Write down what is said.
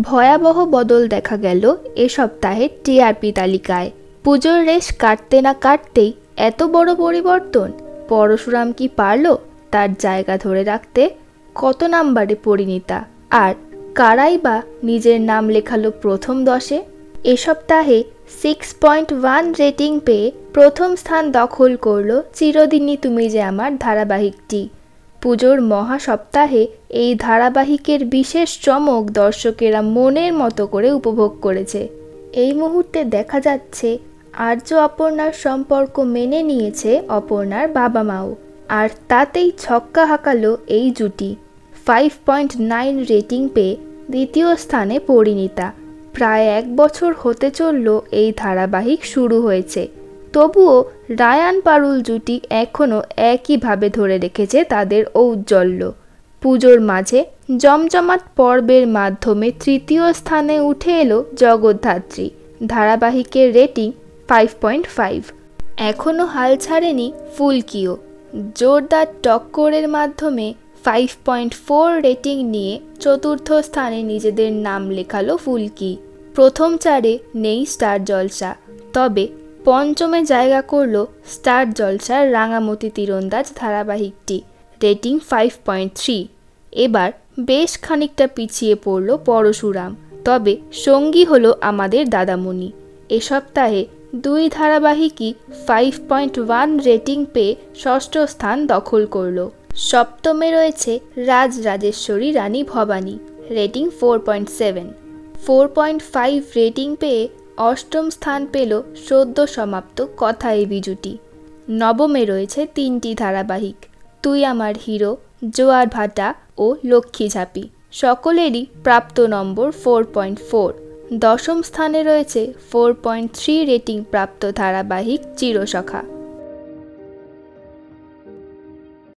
ভয়াবহ বদল দেখা গেল এ সপ্তাহের টিআরপি তালিকায়। পুজোর রেশ কাটতে না কাটতেই এত বড় পরিবর্তন। পরশুরাম কি পারল তার জায়গা ধরে রাখতে? কত নাম্বারে পরিণীতা, আর কারাই বা নিজের নাম লেখালো প্রথম 10-এ? এ সপ্তাহে 6.1 রেটিং পেয়ে প্রথম স্থান দখল করল চিরদিনই তুমি যে আমার ধারাবাহিকটি। পুজোর মহা সপ্তাহে এই ধারাবাহিকের বিশেষ চমক দর্শকেরা মনের মতো করে উপভোগ করেছে। এই মুহূর্তে দেখা যাচ্ছে আর্য অপর্ণার সম্পর্ক মেনে নিয়েছে অপর্ণার বাবা মাও, আর তাতেই ছক্কা হাঁকালো এই জুটি। 5.9 রেটিং পেয়ে দ্বিতীয় স্থানে পরিণীতা। প্রায় 1 বছর হতে চলল এই ধারাবাহিক শুরু হয়েছে, তবুও রায়ান পারুল জুটি এখনও একইভাবে ধরে রেখেছে তাদের ঔজ্জ্বল্য। পুজোর মাঝে জমজমাট পর্বের মাধ্যমে তৃতীয় স্থানে উঠে এলো জগদ্ধাত্রী। ধারাবাহিকের রেটিং 5.5। এখনও হাল ছাড়েনি ফুলকিও। জোরদার টক্করের মাধ্যমে 5.4 রেটিং নিয়ে চতুর্থ স্থানে নিজেদের নাম লেখালো ফুলকি। প্রথম 4-এ নেই স্টার জলসা, তবে পঞ্চমে জায়গা করল স্টার জলসার রাঙামতি তীরন্দাজ ধারাবাহিকটি, রেটিং 5.3। এবার বেশ খানিকটা পিছিয়ে পড়ল পরশুরাম, তবে সঙ্গী হলো আমাদের দাদামণি। এ সপ্তাহে 2 ধারাবাহিকই 5.1 রেটিং পেয়ে ষষ্ঠ স্থান দখল করল। সপ্তমে রয়েছে রাজ রাজেশ্বরী রানী ভবানী, রেটিং 4.7। 4.5 রেটিং পেয়ে অষ্টম স্থান পেল সদ্য সমাপ্ত কথা এ বিজুটি। নবমে রয়েছে 3টি ধারাবাহিক, তুই আমার হিরো, জোয়ার ভাটা ও লক্ষ্মী ঝাঁপি, সকলেরই প্রাপ্ত নম্বর 4.4। দশম স্থানে রয়েছে 4.3 রেটিং প্রাপ্ত ধারাবাহিক চিরসখা।